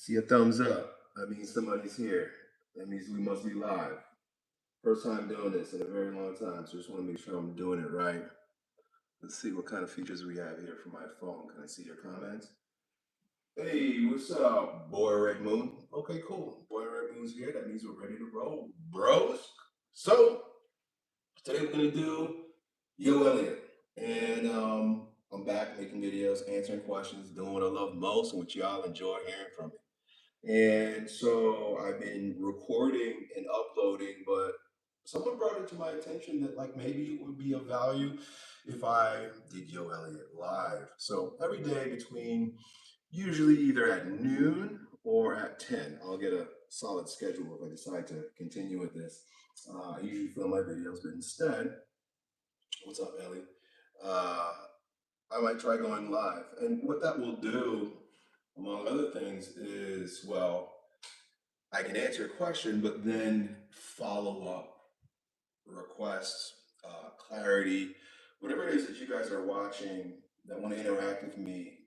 See a thumbs up. That means somebody's here. That means we must be live. First time doing this in a very long time, so just want to make sure I'm doing it right. Let's see what kind of features we have here for my phone. Can I see your comments? Hey, what's up, Boy Red Moon? Okay, cool. Boy Red Moon's here. That means we're ready to roll, bros. So today we're gonna do Yo Elliott, and I'm back making videos, answering questions, doing what I love most, and what y'all enjoy hearing from me. And so I've been recording and uploading, but someone brought it to my attention that like maybe it would be of value if I did Yo Elliott live. So every day between usually either at noon or at 10, I'll get a solid schedule if I decide to continue with this. I usually film my videos, but instead, what's up, Ellie? Uh, I might try going live. And what that will do, among other things, is well, I can answer a question, but then follow up requests, clarity, whatever it is that you guys are watching that want to interact with me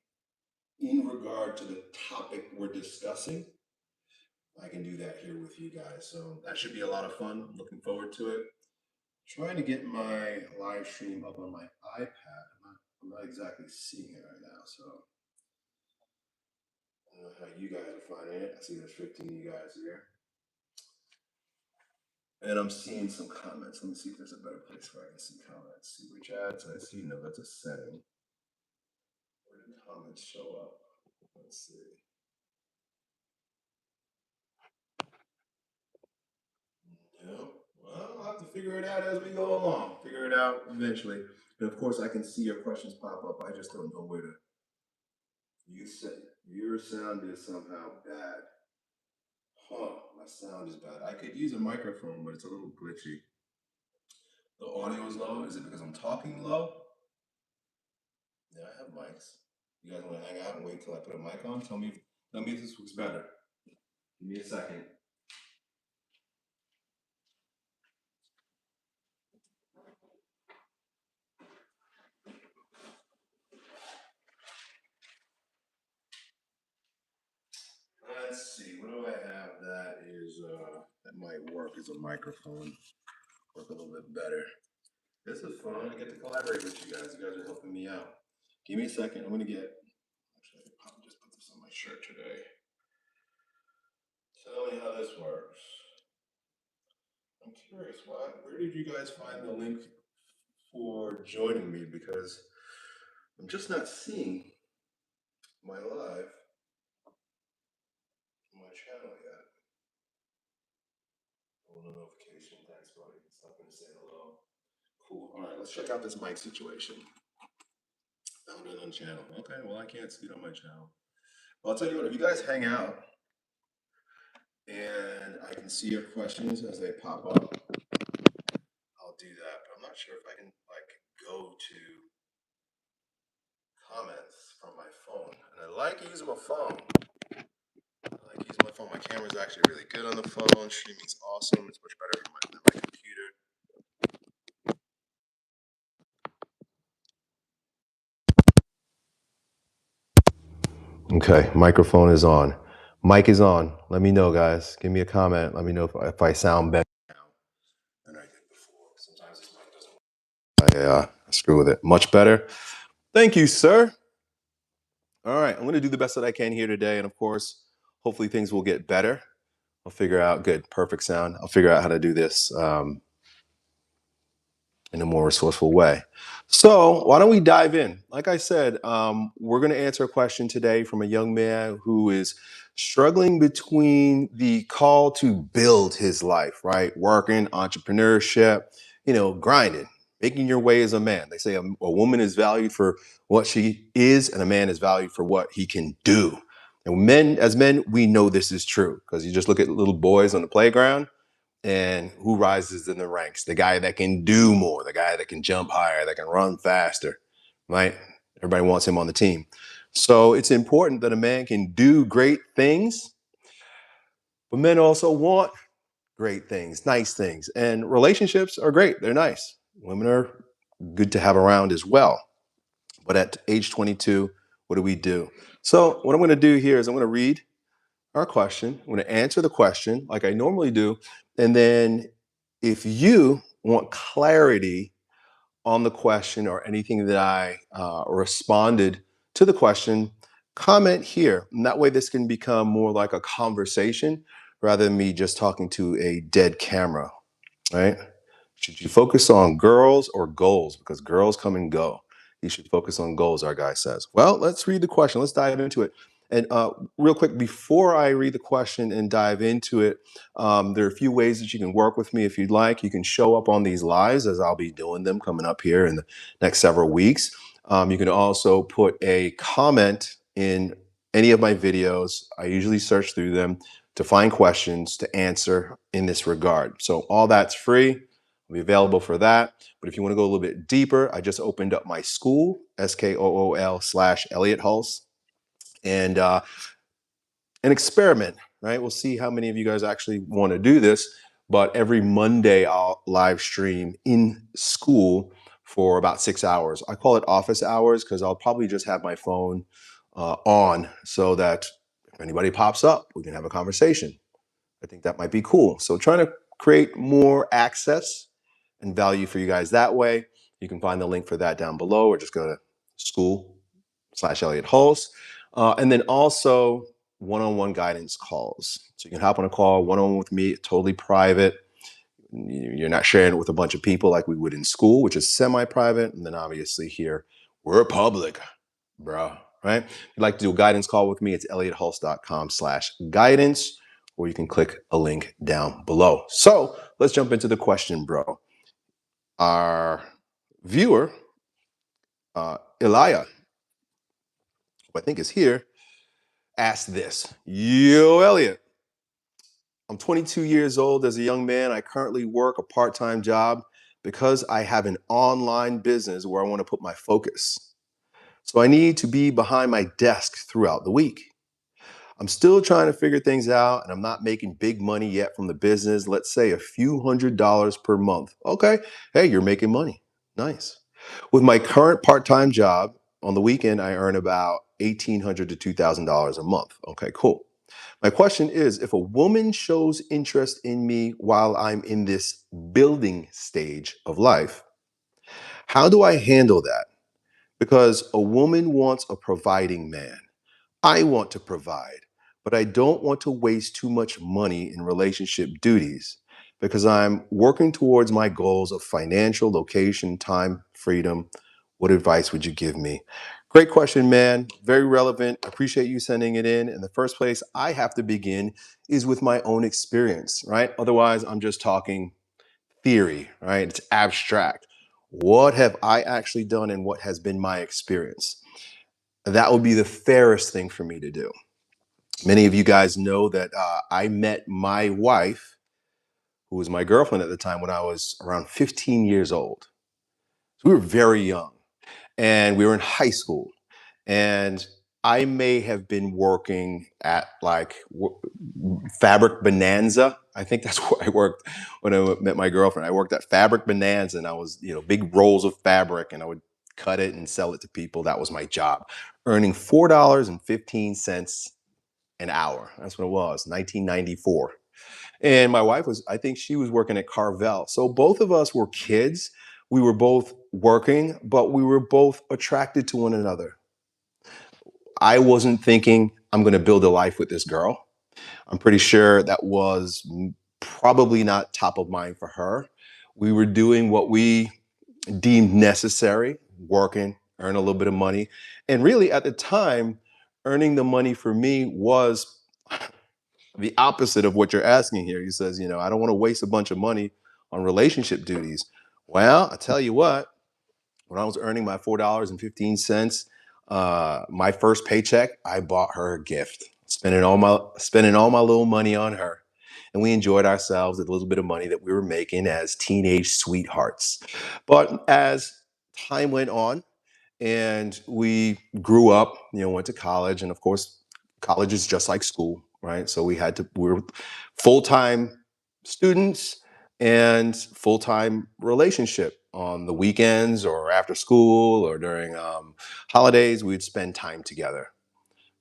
in regard to the topic we're discussing. I can do that here with you guys. So that should be a lot of fun. Looking forward to it. Trying to get my live stream up on my iPad. I'm not exactly seeing it right now, so I don't know how you guys are finding it. I see there's 15 of you guys here. And I'm seeing some comments. Let me see if there's a better place where I can see comments. See which ads I see. No, that's a setting. Where do comments show up? Let's see. No. Well, I'll have to figure it out as we go along. Figure it out eventually. And of course, I can see your questions pop up. I just don't know where to. You said your sound is somehow bad. Huh, my sound is bad. I could use a microphone, but it's a little glitchy. The audio is low. Is it because I'm talking low? Yeah, I have mics. You guys want to hang out and wait till I put a mic on? Tell me if this looks better. Give me a second. Let's see. What do I have that is that might work as a microphone? Work a little bit better. This is fun. I get to collaborate with you guys. You guys are helping me out. Give me a second. I'm gonna get. Actually, I could probably just put this on my shirt today. Tell me how this works. I'm curious. Where did you guys find the link for joining me? Because I'm just not seeing my live on my channel yet. Oh, no notification. Thanks, buddy. It's not gonna say hello. Cool. All right. Let's check out this mic situation. Found it on channel. Okay. Well, I can't see it on my channel. Well, I'll tell you what. If you guys hang out and I can see your questions as they pop up, I'll do that. But I'm not sure if I can like go to comments from my phone. And I like using my phone. I like using my phone. My camera's actually really good on the phone. Streaming's awesome. It's much better than my computer. Okay, microphone is on. Mic is on. Let me know, guys. Give me a comment. Let me know if I sound better now than I did before. Sometimes this mic doesn't work. I screw with it. Much better. Thank you, sir. All right, I'm going to do the best that I can here today. And of course, hopefully things will get better. I'll figure out, good, perfect sound. I'll figure out how to do this in a more resourceful way. So why don't we dive in? Like I said, we're going to answer a question today from a young man who is struggling between the call to build his life, right? Working, entrepreneurship, grinding, making your way as a man. They say a woman is valued for what she is and a man is valued for what he can do. And as men, we know this is true because you just look at little boys on the playground. And who rises in the ranks? The guy that can do more, the guy that can jump higher, that can run faster, right? Everybody wants him on the team. So it's important that a man can do great things, but men also want great things, nice things. And relationships are great. They're nice. Women are good to have around as well. But at age 22, what do we do? So what I'm going to do here is I'm going to read our question. I'm going to answer the question like I normally do. And then if you want clarity on the question or anything that I responded to the question, comment here. And that way, this can become more like a conversation rather than me just talking to a dead camera, right? Should you focus on girls or goals? Because girls come and go. You should focus on goals, our guy says. Well, let's read the question. Let's dive into it. And real quick, before I read the question and dive into it, there are a few ways that you can work with me if you'd like. You can show up on these lives as I'll be doing them coming up here in the next several weeks. You can also put a comment in any of my videos. I usually search through them to find questions to answer in this regard. So all that's free. I'll be available for that. But if you want to go a little bit deeper, I just opened up my school, SKOOL/Elliott Hulse, and an experiment, right? We'll see how many of you guys actually want to do this. But every Monday, I'll live stream in school for about 6 hours. I call it office hours because I'll probably just have my phone on so that if anybody pops up, we can have a conversation. I think that might be cool. So trying to create more access and value for you guys that way. You can find the link for that down below or just go to school/Elliott Hulse. And then also one-on-one guidance calls. So you can hop on a call one-on-one with me, totally private. You're not sharing it with a bunch of people like we would in school, which is semi-private. And then obviously here, we're public, bro, right? If you'd like to do a guidance call with me, it's elliottHulse.com/guidance, or you can click a link down below. So let's jump into the question, bro. Our viewer, Elia, who I think is here, asked this. Yo, Elliott, I'm 22 years old. As a young man, I currently work a part-time job because I have an online business where I want to put my focus. So I need to be behind my desk throughout the week. I'm still trying to figure things out and I'm not making big money yet from the business. Let's say a few $100s per month. Okay. Hey, you're making money. Nice. With my current part-time job, on the weekend, I earn about $1,800 to $2,000 a month. Okay, cool. My question is, if a woman shows interest in me while I'm in this building stage of life, how do I handle that? Because a woman wants a providing man. I want to provide, but I don't want to waste too much money in relationship duties because I'm working towards my goals of financial, location, time, freedom. What advice would you give me? Great question, man. Very relevant. Appreciate you sending it in. In the first place, I have to begin is with my own experience, right? Otherwise, I'm just talking theory, right? It's abstract. What have I actually done and what has been my experience? That would be the fairest thing for me to do. Many of you guys know that I met my wife, who was my girlfriend at the time, when I was around 15 years old. So we were very young and we were in high school. And I may have been working at like Fabric Bonanza. I think that's where I worked when I met my girlfriend. I worked at Fabric Bonanza and I was, big rolls of fabric and I would cut it and sell it to people. That was my job, earning $4.15 an hour. That's what it was, 1994. And my wife was, I think she was working at Carvel. So both of us were kids. We were both working, but we were both attracted to one another. I wasn't thinking I'm going to build a life with this girl. I'm pretty sure that was probably not top of mind for her. We were doing what we deemed necessary, working, earn a little bit of money. And really at the time, earning the money for me was the opposite of what you're asking here. He says, I don't want to waste a bunch of money on relationship duties. Well, I tell you what, when I was earning my $4.15, my first paycheck, I bought her a gift, spending all my little money on her. And we enjoyed ourselves with a little bit of money that we were making as teenage sweethearts. But as time went on, and we grew up, went to college, and of course college is just like school, right? So we were full-time students and full-time relationship. On the weekends or after school or during holidays, we'd spend time together.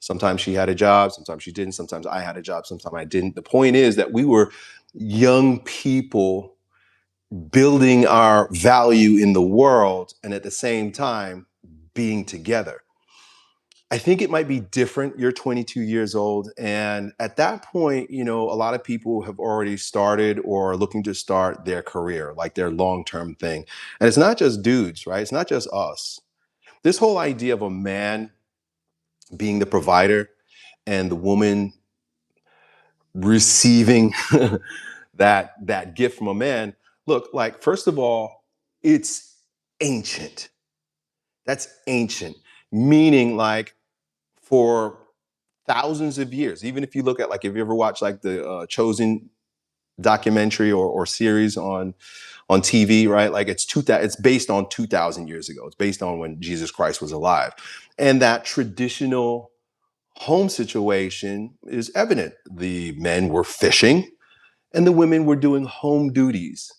Sometimes she had a job, sometimes she didn't, sometimes I had a job, sometimes I didn't. The point is that we were young people building our value in the world and at the same time being together. I think it might be different. You're 22 years old. And at that point, a lot of people have already started or are looking to start their career, like their long term thing. And it's not just dudes, right? It's not just us. This whole idea of a man being the provider and the woman receiving that gift from a man. Look, like, first of all, it's ancient. That's ancient, meaning like for thousands of years. Even if you look at, like, if you ever watch like the Chosen documentary or series on TV, right? Like it's based on 2,000 years ago. It's based on when Jesus Christ was alive, and that traditional home situation is evident. The men were fishing and the women were doing home duties.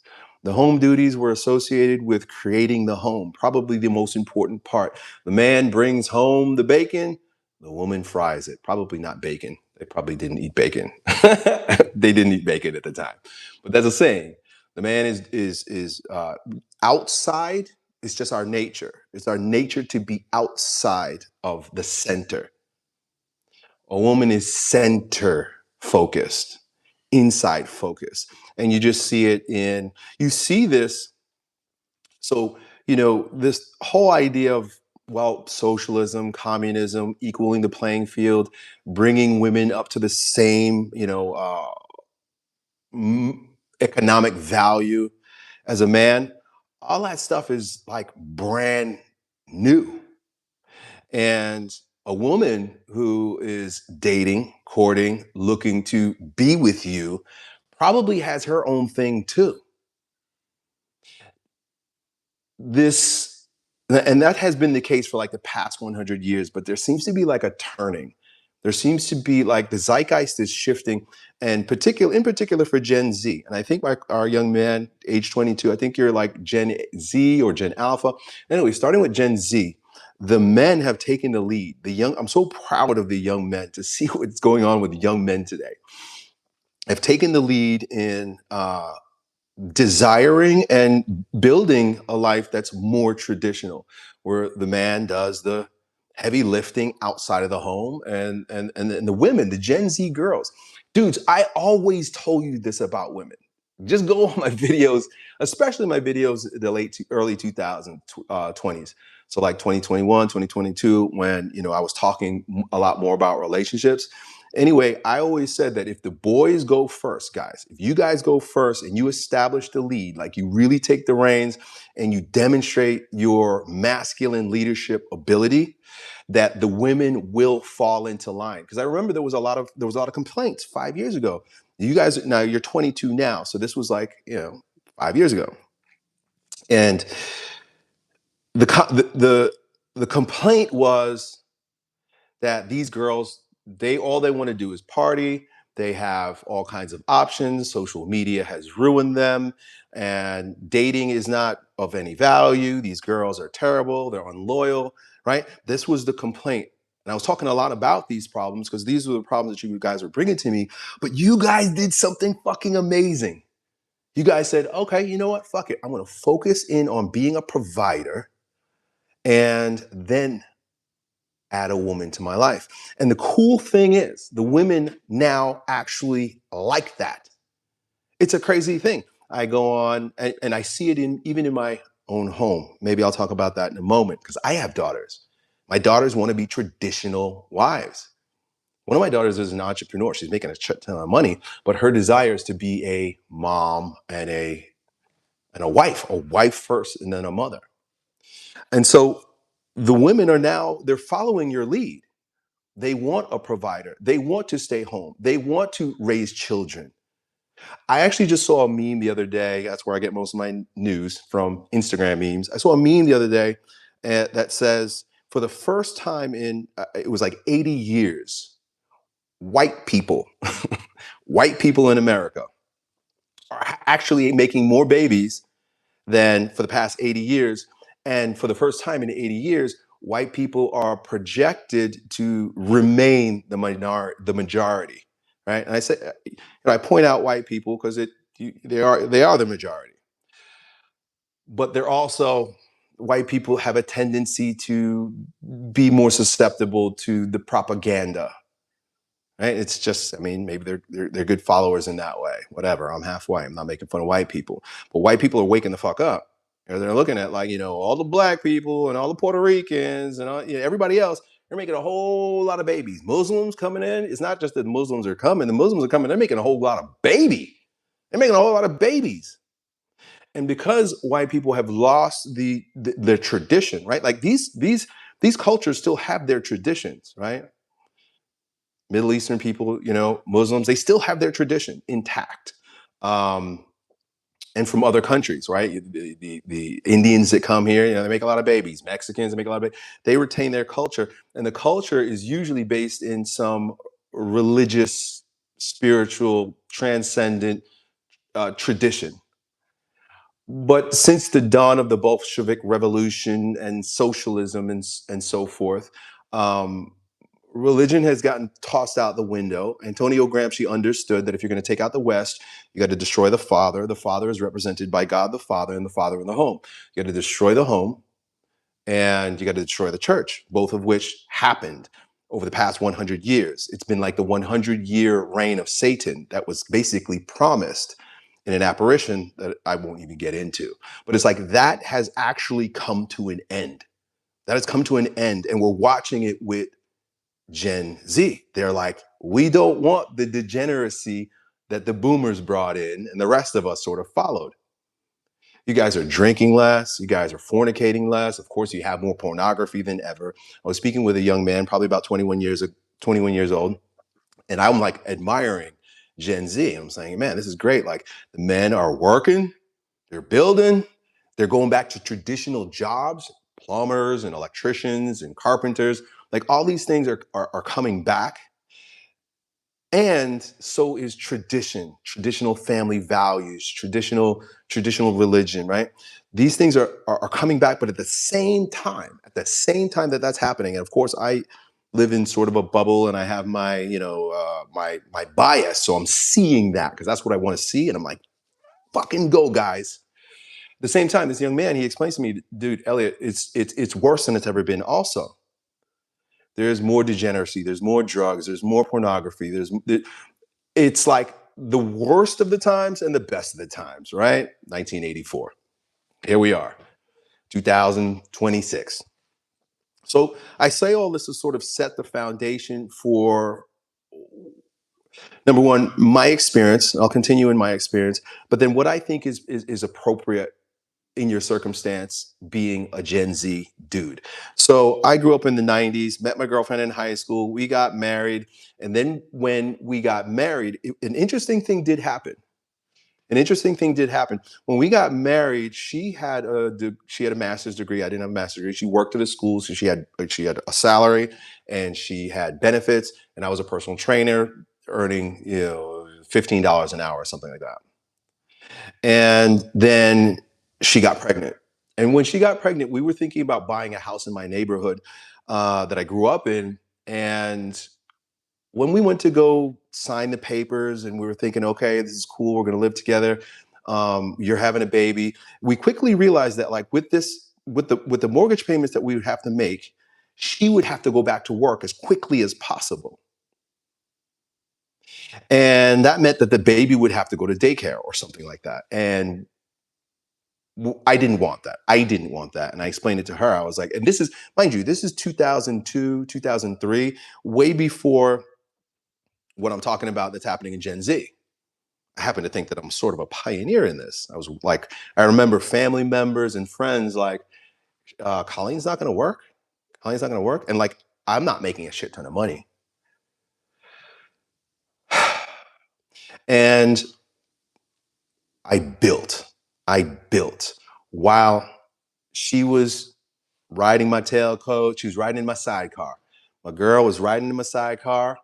The home duties were associated with creating the home, probably the most important part. The man brings home the bacon, the woman fries it. Probably not bacon. They probably didn't eat bacon. They didn't eat bacon at the time, but that's a saying. The man is outside. It's just our nature. It's our nature to be outside of the center. A woman is center focused, inside focused. And you just see it you see this. So, this whole idea of, well, socialism, communism, equaling the playing field, bringing women up to the same, economic value as a man, all that stuff is like brand new. And a woman who is dating, courting, looking to be with you probably has her own thing too. This, and that has been the case for like the past 100 years, but there seems to be like a turning. There seems to be like the zeitgeist is shifting, and in particular for Gen Z. And I think like our young man, age 22, I think you're like Gen Z or Gen Alpha. Anyway, starting with Gen Z, the men have taken the lead. I'm so proud of the young men to see what's going on with young men today. Have taken the lead in desiring and building a life that's more traditional, where the man does the heavy lifting outside of the home, and the women, the Gen Z girls. Dudes, I always told you this about women. Just go on my videos, especially my videos in the early 2020s. So like 2021, 2022, when I was talking a lot more about relationships. Anyway, I always said that if the boys go first, guys, if you guys go first and you establish the lead, like you really take the reins and you demonstrate your masculine leadership ability, that the women will fall into line. Because I remember there was a lot of complaints 5 years ago. You guys, now you're 22 now, so this was like 5 years ago, and the complaint was that these girls, all they want to do is party. They have all kinds of options. Social media has ruined them, and dating is not of any value. These girls are terrible. They're unloyal, right? This was the complaint. And I was talking a lot about these problems because these were the problems that you guys were bringing to me. But you guys did something fucking amazing. You guys said, okay, you know what? Fuck it. I'm going to focus in on being a provider and then add a woman to my life. And the cool thing is, the women now actually like that. It's a crazy thing. I go on and I see it even in my own home. Maybe I'll talk about that in a moment because I have daughters. My daughters want to be traditional wives. One of my daughters is an entrepreneur. She's making a ton of money, but her desire is to be a mom and a wife first and then a mother. And so the women they're following your lead. They want a provider. They want to stay home. They want to raise children. I actually just saw a meme the other day. That's where I get most of my news, from Instagram memes. I saw a meme the other day that says, for the first time in, it was like 80 years, white people, white people in America are actually making more babies than for the past 80 years. And for the first time in 80 years, white people are projected to remain the majority, right? And I say, I point out white people because they are the majority, but they're also white people have a tendency to be more susceptible to the propaganda. Right? It's just, I mean, maybe they're good followers in that way. Whatever. I'm half white. I'm not making fun of white people, but white people are waking the fuck up. And they're looking at, like, all the black people and all the Puerto Ricans and all, everybody else. They're making a whole lot of babies. Muslims coming in. It's not just that Muslims are coming. The Muslims are coming. They're making a whole lot of baby. They're making a whole lot of babies. And because white people have lost their tradition, right? Like these cultures still have their traditions, right? Middle Eastern people, Muslims, they still have their tradition intact. Um, and from other countries, right? The Indians that come here, they make a lot of babies. Mexicans, they make a lot of babies. They retain their culture. And the culture is usually based in some religious, spiritual, transcendent tradition. But since the dawn of the Bolshevik Revolution and socialism and so forth, um, religion has gotten tossed out the window. Antonio Gramsci understood that if you're going to take out the West, you got to destroy the father. The father is represented by God the Father and the father in the home. You got to destroy the home and you got to destroy the church, both of which happened over the past 100 years. It's been like the 100-year reign of Satan that was basically promised in an apparition that I won't even get into. But it's like that has actually come to an end. That has come to an end, and we're watching it with Gen Z. They're like, we don't want the degeneracy that the boomers brought in and the rest of us sort of followed. You guys are drinking less. You guys are fornicating less. Of course, you have more pornography than ever. I was speaking with a young man, probably about 21 years old, and I'm like admiring Gen Z. And I'm saying, man, this is great. Like the men are working, they're building, they're going back to traditional jobs, plumbers and electricians and carpenters. Like all these things are coming back. And so is traditional family values, traditional religion, right? These things are coming back, but at the same time that that's happening, and of course I live in sort of a bubble, and I have my my bias, so I'm seeing that because that's what I want to see, and I'm like, fucking go, guys. At the same time, this young man, he explains to me, dude, Elliot, it's worse than it's ever been. Also, there's more degeneracy, there's more drugs, there's more pornography, it's like the worst of the times and the best of the times, right? 1984. Here we are, 2026. So I say all this to sort of set the foundation for number one, my experience. I'll continue in my experience, but then what I think is appropriate in your circumstance being a Gen Z dude. So I grew up in the 90s, met my girlfriend in high school, we got married. And then when we got married, an interesting thing did happen. An interesting thing did happen. When we got married, she had a master's degree. I didn't have a master's degree. She worked at a school, so she had a salary and she had benefits. And I was a personal trainer, earning $15 an hour or something like that. And then she got pregnant. And when she got pregnant, we were thinking about buying a house in my neighborhood that I grew up in. And when we went to go sign the papers and we were thinking, okay, this is cool, we're going to live together. You're having a baby. We quickly realized that, like, with the mortgage payments that we would have to make, she would have to go back to work as quickly as possible. And that meant that the baby would have to go to daycare or something like that. And I didn't want that. I didn't want that. And I explained it to her. I was like, and this is, mind you, this is 2002, 2003, way before what I'm talking about that's happening in Gen Z. I happen to think that I'm sort of a pioneer in this. I was like, I remember family members and friends like, Colleen's not going to work. Colleen's not going to work. And like, I'm not making a shit ton of money. And I built, I built while she was riding my tailcoat. She was riding in my sidecar. My girl was riding in my sidecar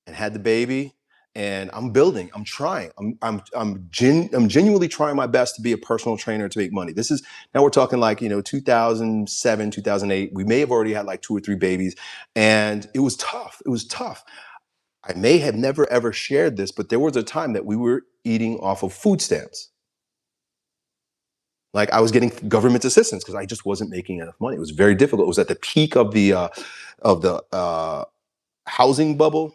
and had the baby. and I'm building. I'm trying. I'm genuinely trying my best to be a personal trainer to make money. This is now we're talking like 2007, 2008. We may have already had like two or three babies, and it was tough. It was tough. I may have never ever shared this, but there was a time that we were eating off of food stamps. Like I was getting government assistance because I just wasn't making enough money. It was very difficult. It was at the peak of the housing bubble.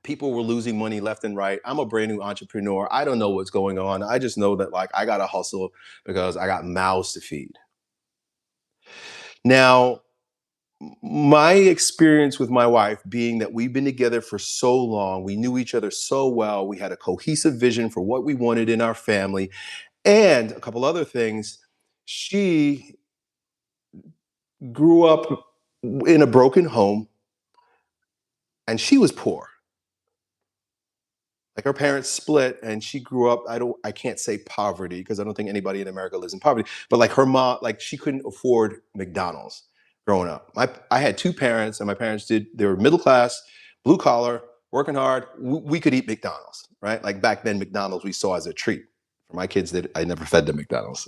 People were losing money left and right. I'm a brand new entrepreneur. I don't know what's going on. I just know that like I gotta hustle because I got mouths to feed. Now, my experience with my wife being that we've been together for so long, we knew each other so well, we had a cohesive vision for what we wanted in our family, and a couple other things. She grew up in a broken home and she was poor. Like her parents split and she grew up, I can't say poverty because I don't think anybody in America lives in poverty, but like her mom, like she couldn't afford McDonald's growing up. I had two parents and my parents they were middle class, blue collar, working hard. We could eat McDonald's, right? Like back then McDonald's we saw as a treat. For my kids that I never fed them McDonald's.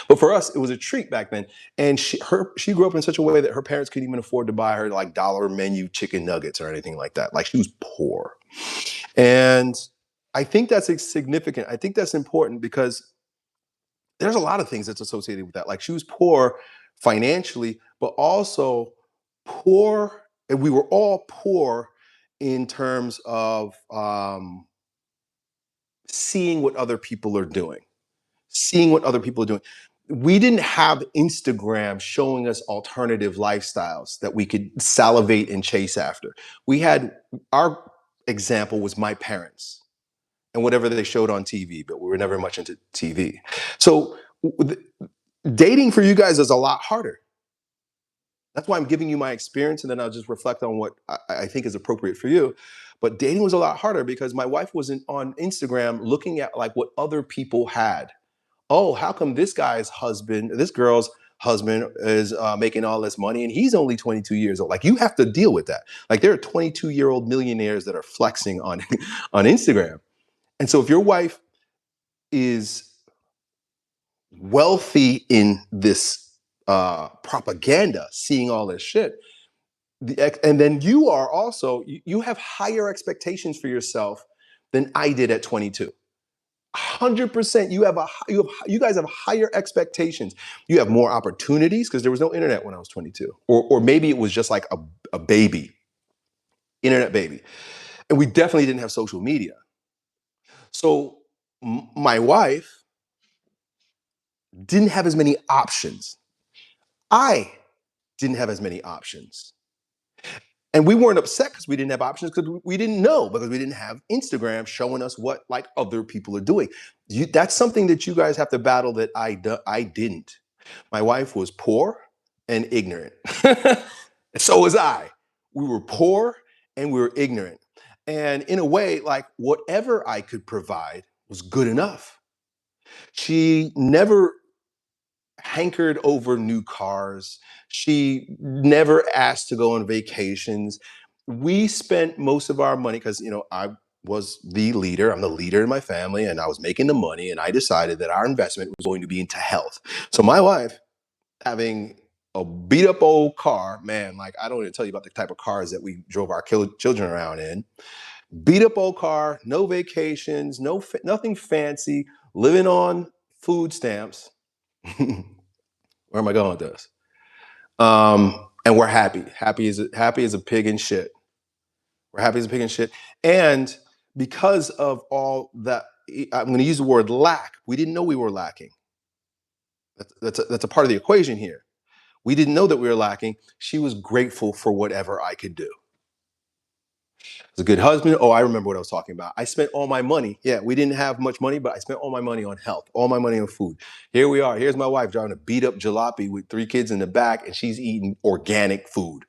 But for us it was a treat back then. And she grew up in such a way that her parents couldn't even afford to buy her like dollar menu chicken nuggets or anything like that. Like she was poor. And I think that's significant. I think that's important because there's a lot of things that's associated with that. Like she was poor financially, but also poor, and we were all poor in terms of seeing what other people are doing, seeing what other people are doing. We didn't have Instagram showing us alternative lifestyles that we could salivate and chase after. We had our example was my parents and whatever they showed on TV, but we were never much into TV. So dating for you guys is a lot harder. That's why I'm giving you my experience, and then I'll just reflect on what I think is appropriate for you. But dating was a lot harder because my wife wasn't on Instagram looking at like what other people had. Oh, how come this girl's husband is making all this money and he's only 22 years old? Like you have to deal with that. Like there are 22-year-old millionaires that are flexing on on Instagram. And so if your wife is wealthy in this propaganda, seeing all this shit, and then you are also you have higher expectations for yourself than I did at 22. 100%. You guys have higher expectations. You have more opportunities because there was no internet when I was 22, or maybe it was just like a baby, internet baby, and we definitely didn't have social media. So my wife didn't have as many options. I didn't have as many options. And we weren't upset because we didn't have options because we didn't know because we didn't have Instagram showing us what like other people are doing. That's something that you guys have to battle that I didn't. My wife was poor and ignorant. So was I. We were poor and we were ignorant. And in a way, like whatever I could provide was good enough. She never hankered over new cars. She never asked to go on vacations. We spent most of our money because, I was the leader. I'm the leader in my family and I was making the money. And I decided that our investment was going to be into health. So my wife having a beat up old car, man, like I don't even tell you about the type of cars that we drove our children around in. Beat up old car, no vacations, nothing fancy, living on food stamps. Where am I going with this? And we're happy as a pig in shit. We're happy as a pig in shit. And because of all that, I'm going to use the word lack. We didn't know we were lacking. That's a part of the equation here. We didn't know that we were lacking. She was grateful for whatever I could do. As a good husband. Oh, I remember what I was talking about. I spent all my money. Yeah, we didn't have much money, but I spent all my money on health, all my money on food. Here we are. Here's my wife driving a beat up jalopy with three kids in the back, and she's eating organic food.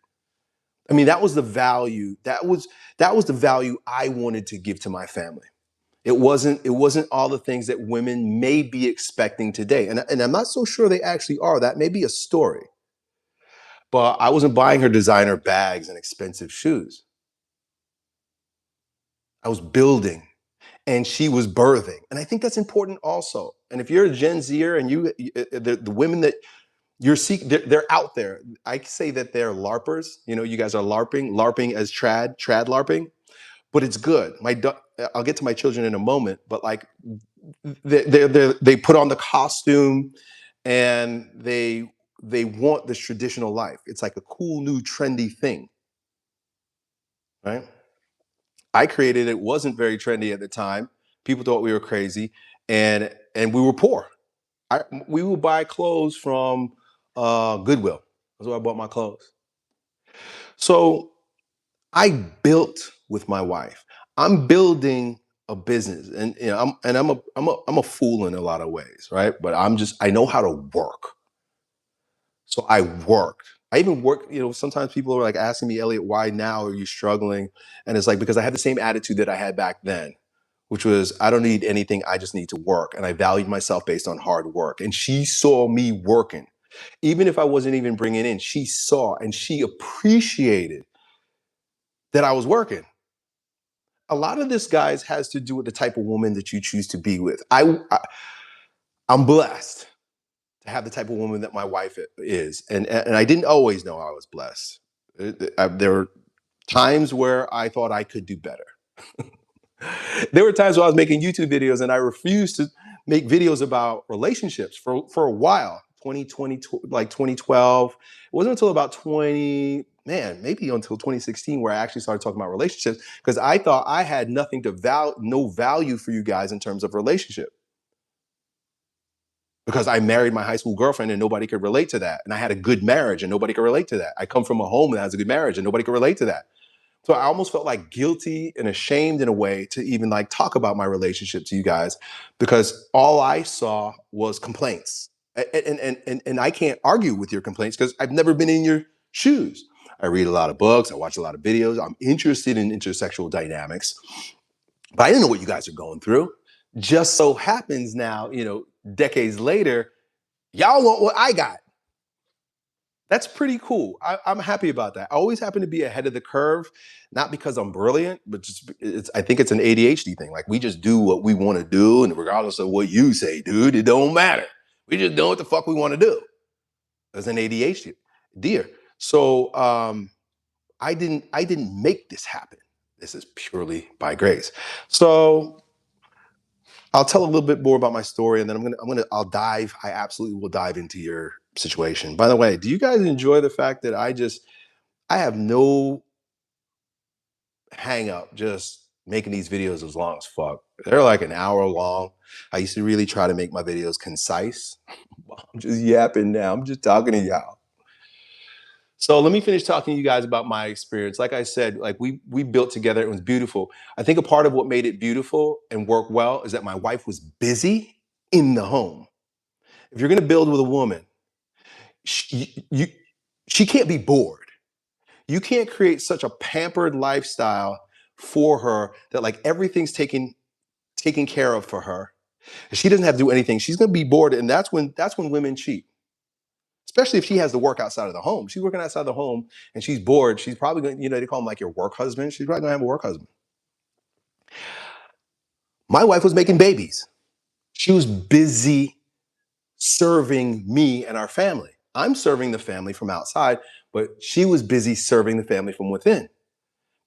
I mean, that was the value. That was the value I wanted to give to my family. It wasn't all the things that women may be expecting today. And I'm not so sure they actually are. That may be a story. But I wasn't buying her designer bags and expensive shoes. I was building, and she was birthing. And I think that's important also. And if you're a Gen Zer and the women that you're seeking, they're out there. I say that they're LARPers. You know, you guys are LARPing as trad LARPing, but it's good. I'll get to my children in a moment, but like they put on the costume and they want this traditional life. It's like a cool new trendy thing, right? I created it. Wasn't very trendy at the time. People thought we were crazy, and we were poor. We would buy clothes from Goodwill. That's where I bought my clothes. So I built with my wife. I'm building a business, and you know, I'm a fool in a lot of ways, right? But I know how to work. So I worked. I even worked, you know, sometimes people are like asking me, Elliot, why now are you struggling? And it's like, because I had the same attitude that I had back then, which was, I don't need anything. I just need to work. And I valued myself based on hard work. And she saw me working. Even if I wasn't even bringing in, she saw and she appreciated that I was working. A lot of this, guys, has to do with the type of woman that you choose to be with. I'm blessed to have the type of woman that my wife is. And I didn't always know I was blessed. There were times where I thought I could do better. There were times where I was making YouTube videos and I refused to make videos about relationships for a while. 2020, like 2012. It wasn't until about 20, man, maybe until 2016 where I actually started talking about relationships, because I thought I had nothing to no value for you guys in terms of relationship. Because I married my high school girlfriend and nobody could relate to that. And I had a good marriage and nobody could relate to that. I come from a home that has a good marriage and nobody could relate to that. So I almost felt like guilty and ashamed in a way to even like talk about my relationship to you guys, because all I saw was complaints. And I can't argue with your complaints because I've never been in your shoes. I read a lot of books, I watch a lot of videos, I'm interested in intersexual dynamics, but I didn't know what you guys are going through. Just so happens now, you know, decades later, y'all want what I got. That's pretty cool. I'm happy about that. I always happen to be ahead of the curve, not because I'm brilliant, but just I think it's an ADHD thing. Like, we just do what we want to do, and regardless of what you say, dude, it don't matter. We just do what the fuck we want to do. As an ADHD dear. So I didn't make this happen. This is purely by grace. So I'll tell a little bit more about my story, and then I'll dive. I absolutely will dive into your situation. By the way, do you guys enjoy the fact that I have no hang up just making these videos as long as fuck? They're like an hour long. I used to really try to make my videos concise. I'm just yapping now. I'm just talking to y'all. So let me finish talking to you guys about my experience. Like I said, like we built together. It was beautiful. I think a part of what made it beautiful and work well is that my wife was busy in the home. If you're going to build with a woman, she can't be bored. You can't create such a pampered lifestyle for her that like everything's taken care of for her. She doesn't have to do anything. She's going to be bored, and that's when women cheat. Especially if she has to work outside of the home. She's working outside the home and she's bored. She's probably going to, you know, they call him like your work husband. She's probably going to have a work husband. My wife was making babies. She was busy serving me and our family. I'm serving the family from outside, but she was busy serving the family from within,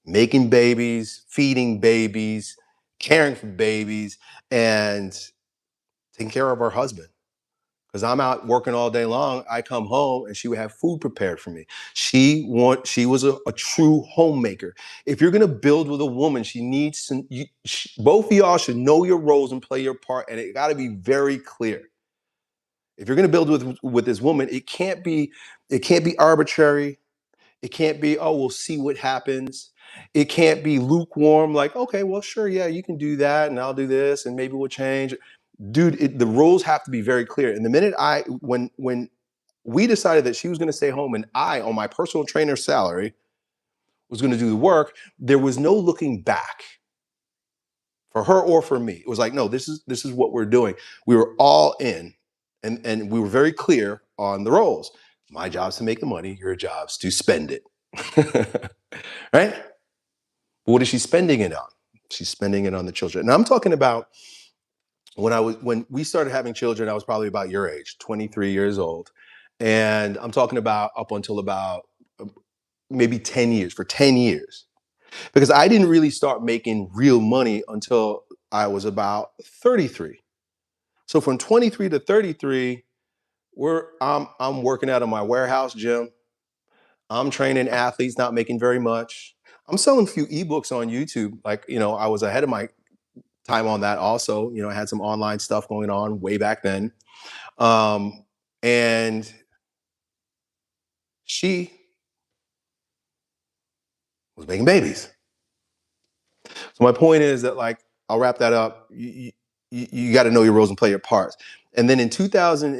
making babies, feeding babies, caring for babies, and taking care of her husband. Because I'm out working all day long, I come home and she would have food prepared for me. She was a true homemaker. If you're gonna build with a woman, she needs to. Both of y'all should know your roles and play your part, and it got to be very clear. If you're gonna build with this woman, it can't be arbitrary. It can't be, oh, we'll see what happens. It can't be lukewarm, like, okay, well, sure, yeah, you can do that, and I'll do this, and maybe we'll change. Dude, the rules have to be very clear. And the minute when we decided that she was going to stay home and I, on my personal trainer salary, was going to do the work, there was no looking back for her or for me. It was like, no, this is what we're doing. We were all in, and we were very clear on the roles. My job's to make the money. Your job's to spend it. Right? What is she spending it on? She's spending it on the children. And I'm talking about when we started having children, I was probably about your age, 23 years old. And I'm talking about up until about maybe 10 years, for 10 years. Because I didn't really start making real money until I was about 33. So from 23 to 33, I'm working out of my warehouse gym. I'm training athletes, not making very much. I'm selling a few ebooks on YouTube. Like, I was ahead of my time on that also. I had some online stuff going on way back then. And she was making babies. So my point is that, like, I'll wrap that up. You got to know your roles and play your parts. And then in 2000,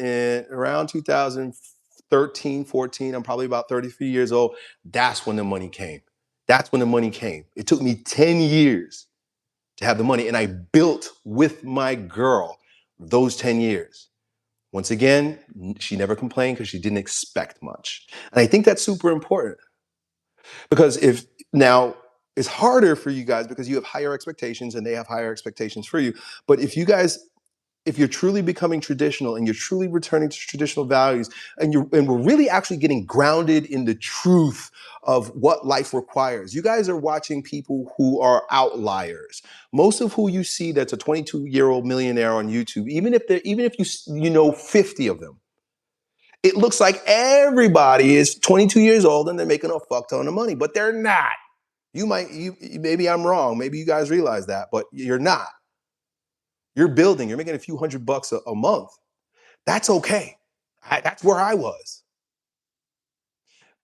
around 2013, 14, I'm probably about 33 years old. That's when the money came. That's when the money came. It took me 10 years to have the money. And I built with my girl those 10 years. Once again, she never complained because she didn't expect much. And I think that's super important because if now it's harder for you guys because you have higher expectations and they have higher expectations for you. But if you're truly becoming traditional and you're truly returning to traditional values and we're really actually getting grounded in the truth of what life requires. You guys are watching people who are outliers. Most of who you see that's a 22-year-old millionaire on YouTube, even if you know 50 of them, it looks like everybody is 22 years old and they're making a fuck ton of money, but they're not. Maybe I'm wrong. Maybe you guys realize that, but you're not. You're making a few $100 a month. That's okay. That's where I was.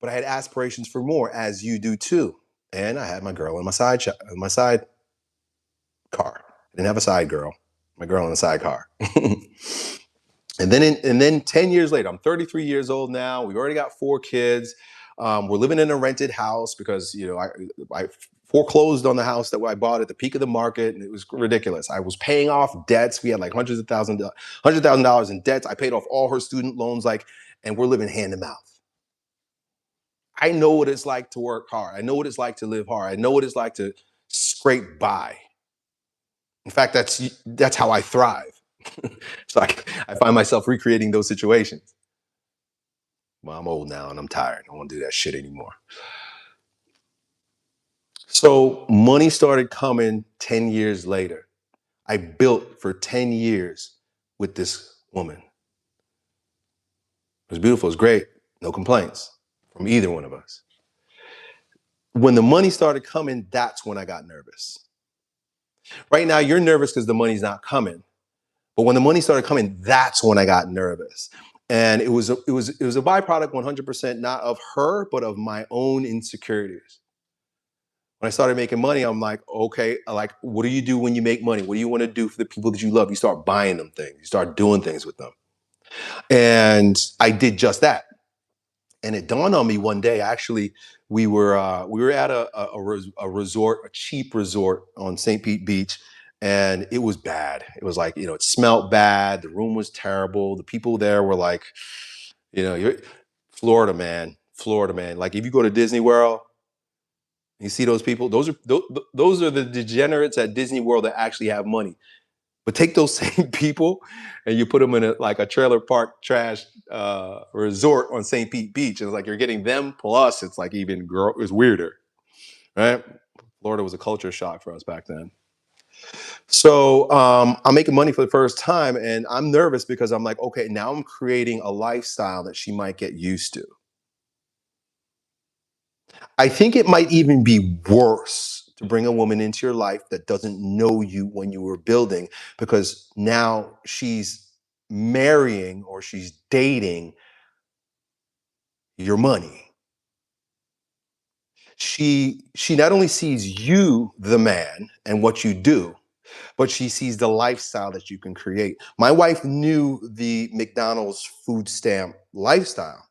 But I had aspirations for more, as you do too. And I had my girl in my side car. I didn't have a side girl. My girl in the side car. And then 10 years later, I'm 33 years old now. We've already got 4 kids. We're living in a rented house because I foreclosed on the house that I bought at the peak of the market, and it was ridiculous. I was paying off debts. We had like $100,000 in debts. I paid off all her student loans, and we're living hand to mouth. I know what it's like to work hard. I know what it's like to live hard. I know what it's like to scrape by. In fact, that's how I thrive. So I find myself recreating those situations. Well, I'm old now and I'm tired. I don't want to do that shit anymore. So money started coming 10 years later. I built for 10 years with this woman. It was beautiful. It was great. No complaints from either one of us. When the money started coming, that's when I got nervous. Right now, you're nervous because the money's not coming. But when the money started coming, that's when I got nervous. And it was a byproduct 100% not of her, but of my own insecurities. When I started making money, I'm like, okay, like, what do you do when you make money? What do you want to do for the people that you love? You start buying them things. You start doing things with them. And I did just that. And it dawned on me one day. Actually, we were at a resort, a cheap resort on St. Pete Beach, and it was bad. It was like, it smelled bad. The room was terrible. The people there were like, you're Florida, man, Florida, man. Like, if you go to Disney World, you see those people. Those are the degenerates at Disney World that actually have money. But take those same people and you put them in a trailer park trash resort on St. Pete Beach. It's like you're getting them plus it's like it's weirder, right? Florida was a culture shock for us back then. So I'm making money for the first time and I'm nervous because I'm like, okay, now I'm creating a lifestyle that she might get used to. I think it might even be worse to bring a woman into your life that doesn't know you when you were building, because now she's marrying or she's dating your money. She not only sees you, the man, and what you do, but she sees the lifestyle that you can create. My wife knew the McDonald's food stamp lifestyle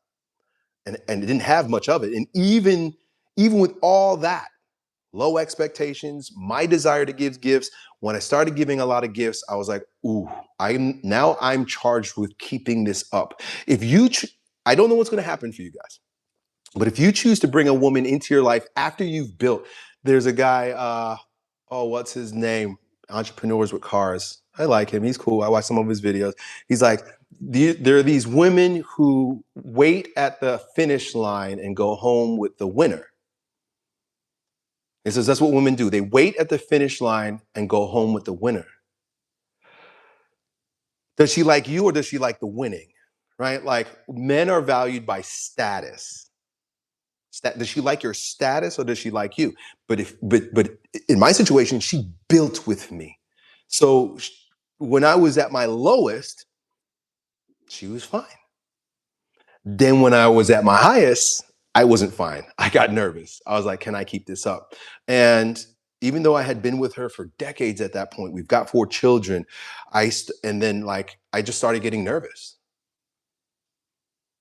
and didn't have much of it. And even with all that, low expectations, my desire to give gifts. When I started giving a lot of gifts, I was like, ooh, I'm charged with keeping this up. I don't know what's going to happen for you guys, but if you choose to bring a woman into your life after you've built, there's a guy, oh, what's his name? Entrepreneurs with Cars. I like him. He's cool. I watch some of his videos. He's like, there are these women who wait at the finish line and go home with the winner. He says that's what women do. They wait at the finish line and go home with the winner. Does she like you or does she like the winning? Right? Like men are valued by status. Does she like your status or does she like you? But in my situation, she built with me. So when I was at my lowest, she was fine. Then when I was at my highest, I wasn't fine. I got nervous. I was like, can I keep this up? And even though I had been with her for decades at that point, we've got 4 children. And then like I just started getting nervous.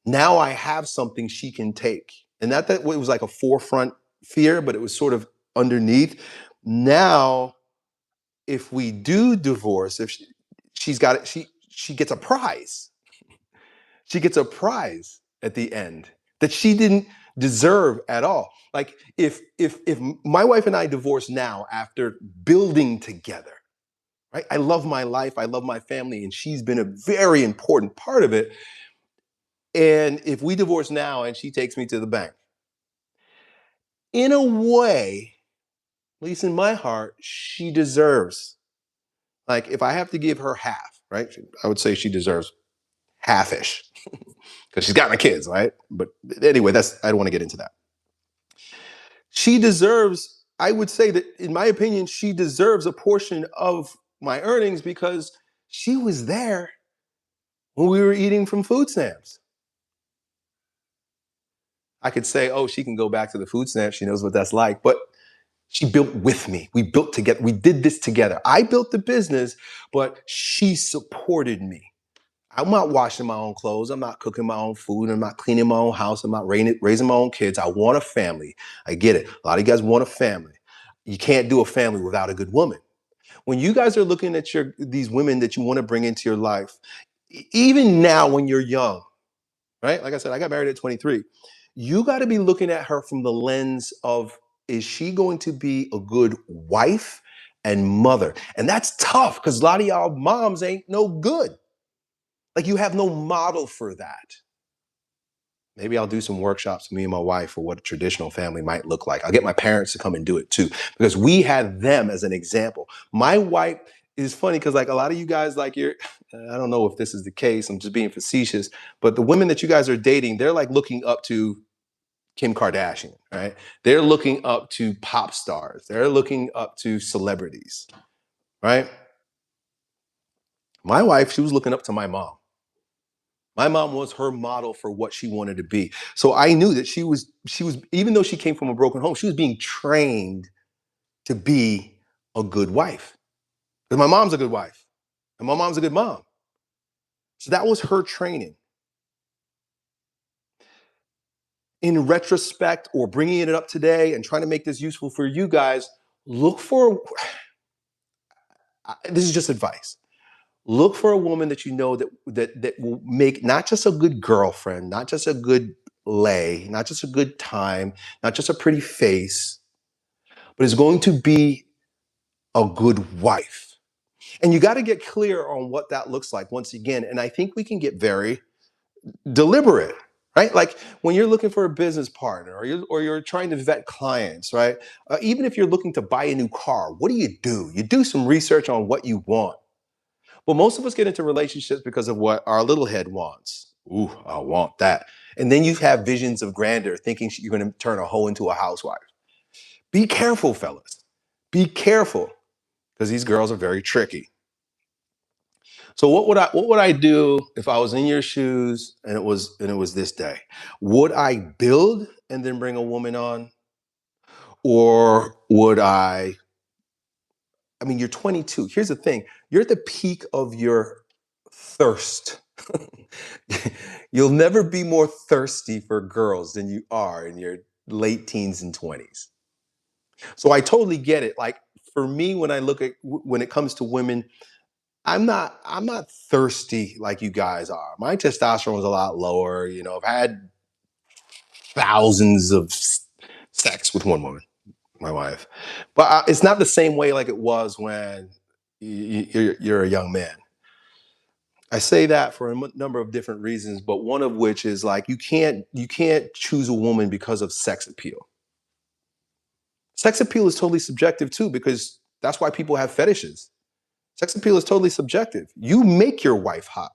Now I have something she can take. And not that it was like a forefront fear, but it was sort of underneath. Now, if we do divorce, if she's got it, she gets a prize. She gets a prize at the end that she didn't deserve at all. Like if my wife and I divorce now after building together, right? I love my life, I love my family, and she's been a very important part of it. And if we divorce now and she takes me to the bank, in a way, at least in my heart, she deserves. Like if I have to give her half, right? I would say she deserves half-ish because she's got my kids, right? But anyway, I don't want to get into that. She deserves, I would say that in my opinion, she deserves a portion of my earnings because she was there when we were eating from food stamps. I could say, oh, she can go back to the food stamps. She knows what that's like. But she built with me. We built together. We did this together. I built the business, but she supported me. I'm not washing my own clothes. I'm not cooking my own food. I'm not cleaning my own house. I'm not raising my own kids. I want a family. I get it. A lot of you guys want a family. You can't do a family without a good woman. When you guys are looking at these women that you want to bring into your life, even now when you're young, right? Like I said, I got married at 23. You got to be looking at her from the lens of, is she going to be a good wife and mother? And that's tough because a lot of y'all moms ain't no good. Like you have no model for that. Maybe I'll do some workshops with me and my wife for what a traditional family might look like. I'll get my parents to come and do it too, because we had them as an example. My wife is funny because like a lot of you guys, like I don't know if this is the case, I'm just being facetious, but the women that you guys are dating, they're like looking up to Kim Kardashian, right? They're looking up to pop stars. They're looking up to celebrities, right? My wife, she was looking up to my mom. My mom was her model for what she wanted to be. So I knew that she was, even though she came from a broken home, she was being trained to be a good wife. Because my mom's a good wife. And my mom's a good mom. So that was her training. In retrospect, or bringing it up today and trying to make this useful for you guys, look for, this is just advice. Look for a woman that you know that will make not just a good girlfriend, not just a good lay, not just a good time, not just a pretty face, but is going to be a good wife. And you got to get clear on what that looks like once again. And I think we can get very deliberate, right? Like when you're looking for a business partner or you're trying to vet clients, right? Even if you're looking to buy a new car, what do? You do some research on what you want. Well, most of us get into relationships because of what our little head wants. Ooh, I want that. And then you have visions of grandeur, thinking you're going to turn a hoe into a housewife. Be careful, fellas. Be careful, because these girls are very tricky. So what would I do if I was in your shoes and it was this day? Would I build and then bring a woman on? Or would I mean, you're 22. Here's the thing. You're at the peak of your thirst. You'll never be more thirsty for girls than you are in your late teens and 20s. So I totally get it. Like for me, when I look at when it comes to women, I'm not thirsty like you guys are. My testosterone is a lot lower. I've had thousands of sex with one woman. my wife. But it's not the same way like it was when you're a young man. I say that for a number of different reasons, but one of which is like you can't choose a woman because of sex appeal. Sex appeal is totally subjective too, because that's why people have fetishes. Sex appeal is totally subjective. You make your wife hot.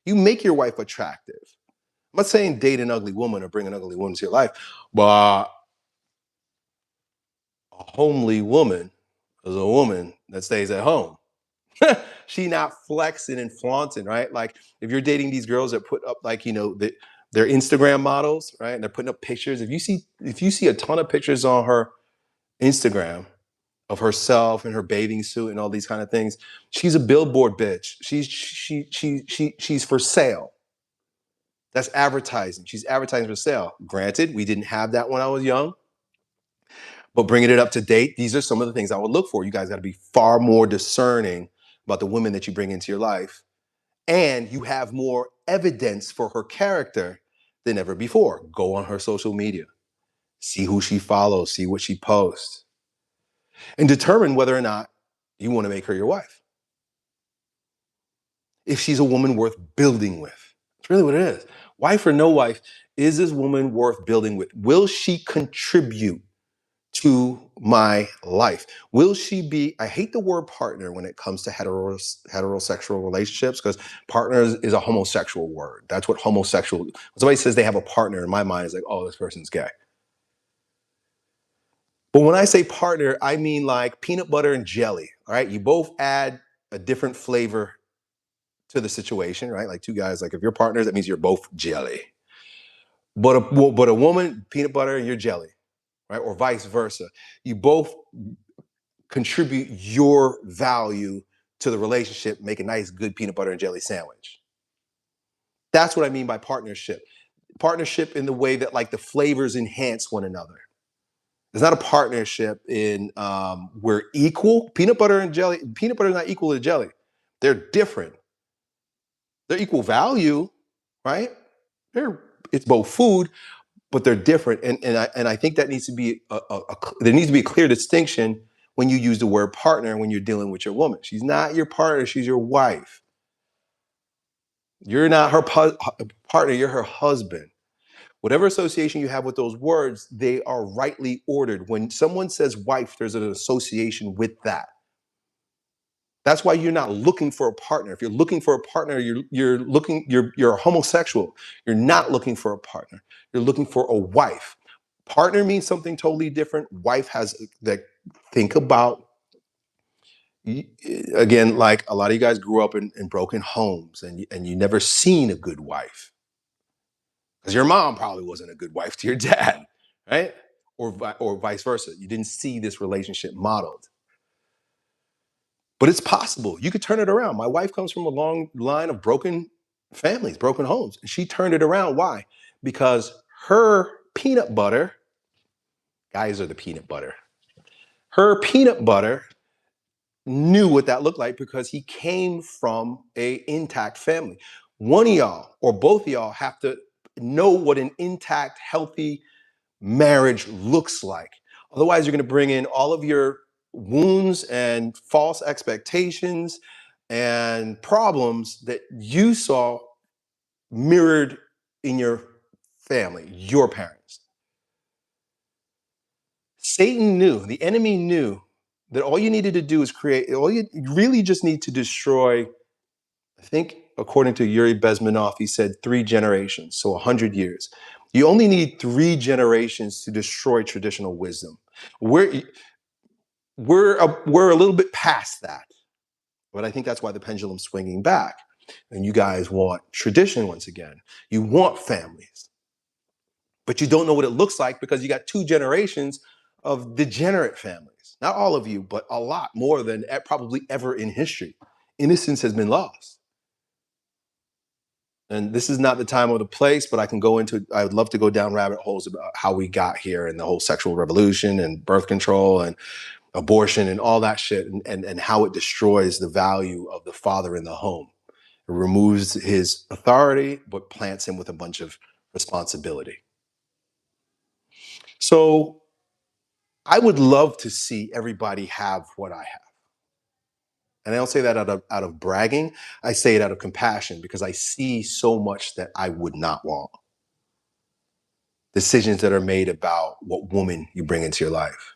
You make your wife attractive. I'm not saying date an ugly woman or bring an ugly woman to your life, but a homely woman is a woman that stays at home. She not flexing and flaunting, right? Like if you're dating these girls that put up like, they're Instagram models, right? And they're putting up pictures. If you see a ton of pictures on her Instagram of herself in her bathing suit and all these kind of things, she's a billboard bitch. She's for sale. That's advertising. She's advertising for sale. Granted, we didn't have that when I was young, but bringing it up to date, these are some of the things I would look for. You guys got to be far more discerning about the women that you bring into your life, and you have more evidence for her character than ever before. Go on her social media, see who she follows, see what she posts, and determine whether or not you want to make her your wife. If she's a woman worth building with, that's really what it is. Wife or no wife, is this woman worth building with? Will she contribute to my life? Will she be, I hate the word partner when it comes to heterosexual relationships, because partner is a homosexual word. That's what homosexual, when somebody says they have a partner, in my mind is like, oh, this person's gay. But when I say partner, I mean like peanut butter and jelly. All right. You both add a different flavor to the situation, right? Like two guys, like if you're partners, that means you're both jelly. But a woman, peanut butter and you're jelly, right? Or vice versa. You both contribute your value to the relationship, make a nice, good peanut butter and jelly sandwich. That's what I mean by partnership. Partnership in the way that like the flavors enhance one another. It's not a partnership in we're equal. Peanut butter and jelly, peanut butter is not equal to jelly. They're different. They're equal value, right? They're it's both food, but they're different. And I think that needs to be there needs to be a clear distinction when you use the word partner when you're dealing with your woman. She's not your partner, she's your wife. You're not her partner, you're her husband. Whatever association you have with those words, they are rightly ordered. When someone says wife, there's an association with that. That's why you're not looking for a partner. If you're looking for a partner, you're homosexual. You're not looking for a partner. You're looking for a wife. Partner means something totally different. Wife has that. Think about, again, like a lot of you guys grew up in broken homes, and you never seen a good wife because your mom probably wasn't a good wife to your dad, right? Or vice versa. You didn't see this relationship modeled. But it's possible. You could turn it around. My wife comes from a long line of broken families, broken homes. And she turned it around. Why? Because her peanut butter, guys are the peanut butter. Her peanut butter knew what that looked like because he came from a intact family. One of y'all or both of y'all have to know what an intact, healthy marriage looks like. Otherwise, you're going to bring in all of your wounds and false expectations and problems that you saw mirrored in your family, your parents. Satan knew, the enemy knew that all you needed to do is all you really just need to destroy, I think, according to Yuri Bezmenov, he said 3 generations, so 100 years. You only need 3 generations to destroy traditional wisdom. We're, we're a little bit past that, but I think that's why the pendulum's swinging back. And you guys want tradition once again. You want families, but you don't know what it looks like because you got 2 generations of degenerate families. Not all of you, but a lot more than probably ever in history. Innocence has been lost. And this is not the time or the place, but I would love to go down rabbit holes about how we got here and the whole sexual revolution and birth control and abortion and all that shit, and how it destroys the value of the father in the home. It removes his authority, but plants him with a bunch of responsibility. So I would love to see everybody have what I have. And I don't say that out of bragging. I say it out of compassion because I see so much that I would not want. Decisions that are made about what woman you bring into your life.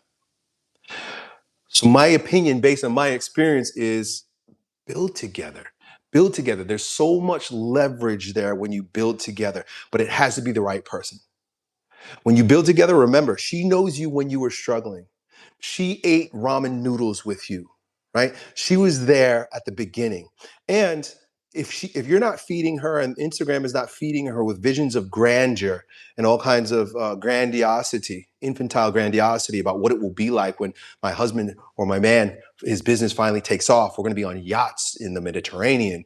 So my opinion, based on my experience, is build together. Build together. There's so much leverage there when you build together, but it has to be the right person. When you build together, remember, she knows you when you were struggling. She ate ramen noodles with you, right? She was there at the beginning. And if you're not feeding her and Instagram is not feeding her with visions of grandeur and all kinds of grandiosity, infantile grandiosity about what it will be like when my husband or my man, his business finally takes off, we're going to be on yachts in the Mediterranean.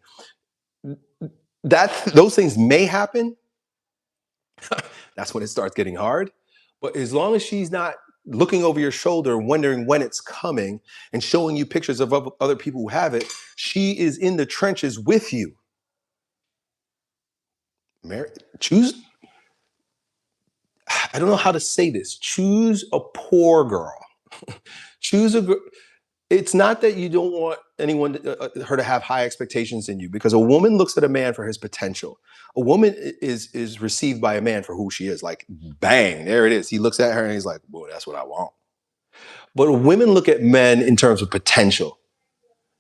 Those things may happen. That's when it starts getting hard. But as long as she's not looking over your shoulder, wondering when it's coming, and showing you pictures of other people who have it, she is in the trenches with you. Choose, I don't know how to say this. Choose a poor girl. Choose a girl. It's not that you don't want anyone her to have high expectations in you, because a woman looks at a man for his potential. A woman is received by a man for who she is. Like, bang, there it is. He looks at her and he's like, boy, that's what I want. But women look at men in terms of potential.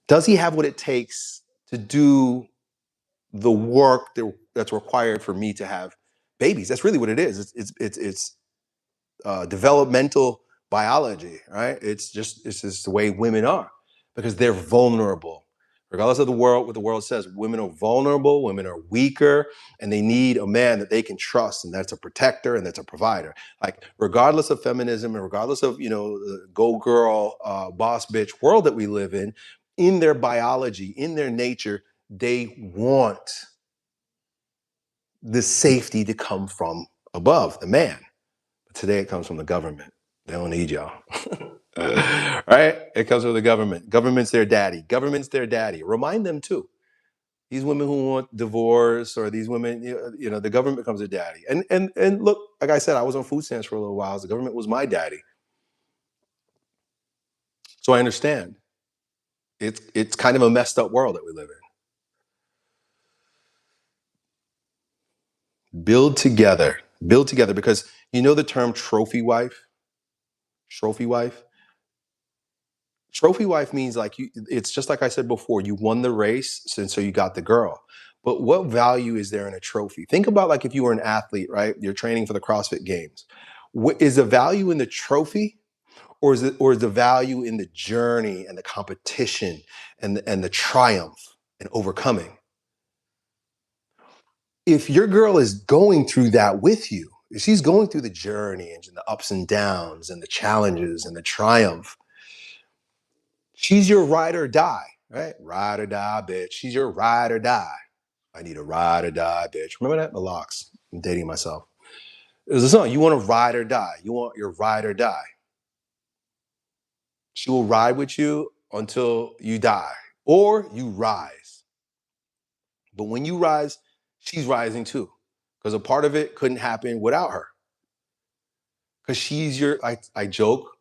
Does he have what it takes to do the work that's required for me to have babies? That's really what it is. It's developmental biology, right? It's just the way women are, because they're vulnerable. Regardless of what the world says, women are vulnerable, women are weaker, and they need a man that they can trust, and that's a protector and that's a provider. Like, regardless of feminism and regardless of, the go girl, boss bitch world that we live in their biology, in their nature, they want the safety to come from above, the man. Today it comes from the government. They don't need y'all. Right? It comes from the government. Government's their daddy. Government's their daddy. Remind them too. These women who want divorce, or these women, the government becomes their daddy. And look, like I said, I was on food stamps for a little while. The government was my daddy. So I understand. It's kind of a messed up world that we live in. Build together. Build together, because you know the term trophy wife? Trophy wife? Trophy wife means, like, it's just like I said before, you won the race, and so you got the girl. But what value is there in a trophy? Think about, like, if you were an athlete, right? You're training for the CrossFit Games. What is the value in the trophy, or is the value in the journey and the competition and the triumph and overcoming? If your girl is going through that with you, if she's going through the journey and the ups and downs and the challenges and the triumph, she's your ride or die, right? Ride or die, bitch. She's your ride or die. I need a ride or die, bitch. Remember that? The Locks. I'm dating myself. It was a song. You want to ride or die. You want your ride or die. She will ride with you until you die, or you rise. But when you rise, she's rising too, because a part of it couldn't happen without her. Because she's I joke.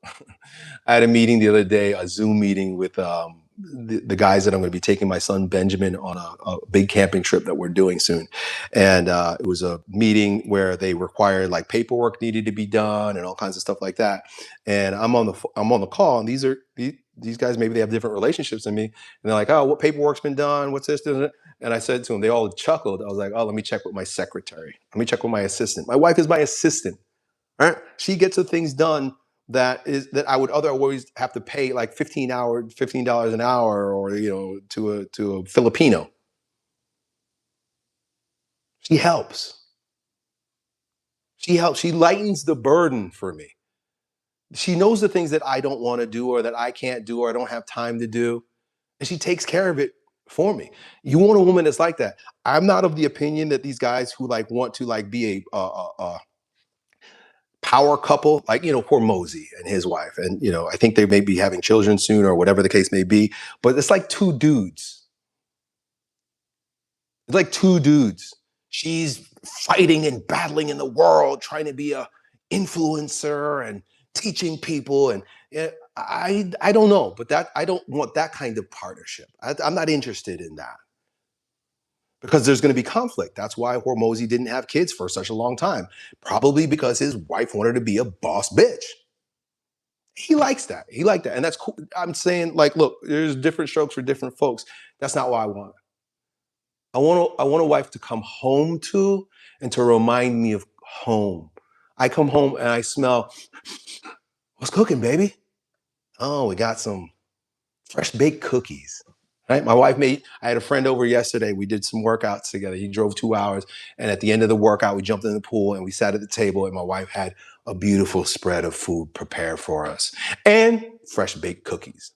I had a meeting the other day, a Zoom meeting with the guys that I'm going to be taking my son Benjamin on a big camping trip that we're doing soon. And it was a meeting where they required, like, paperwork needed to be done and all kinds of stuff like that. And I'm on the call, and these guys, maybe they have different relationships than me. And they're like, oh, what paperwork's been done? What's this? And I said to them, they all chuckled. I was like, oh, let me check with my secretary. Let me check with my assistant. My wife is my assistant. Right? She gets the things done that I would otherwise have to pay, like, $15 an hour, or to a Filipino. She helps. She helps. She lightens the burden for me. She knows the things that I don't want to do, or that I can't do, or I don't have time to do, and she takes care of it for me. You want a woman that's like that. I'm not of the opinion that these guys who, like, want to, like, be a power couple, like, poor Mosey and his wife, and I think they may be having children soon, or whatever the case may be, but it's like two dudes. It's like two dudes. She's fighting and battling in the world, trying to be a influencer and teaching people, and I don't know, but that I don't want that kind of partnership. I'm not interested in that because there's going to be conflict. That's why Hormozy didn't have kids for such a long time, probably because his wife wanted to be a boss bitch. He likes that. He liked that, and that's cool. I'm saying, like, look, there's different strokes for different folks. That's not what I want. I want a wife to come home to and to remind me of home. I come home and I smell, what's cooking, baby? Oh, we got some fresh baked cookies. Right? My wife made, I had a friend over yesterday. We did some workouts together. He drove 2 hours. And at the end of the workout, we jumped in the pool and we sat at the table. And my wife had a beautiful spread of food prepared for us and fresh baked cookies.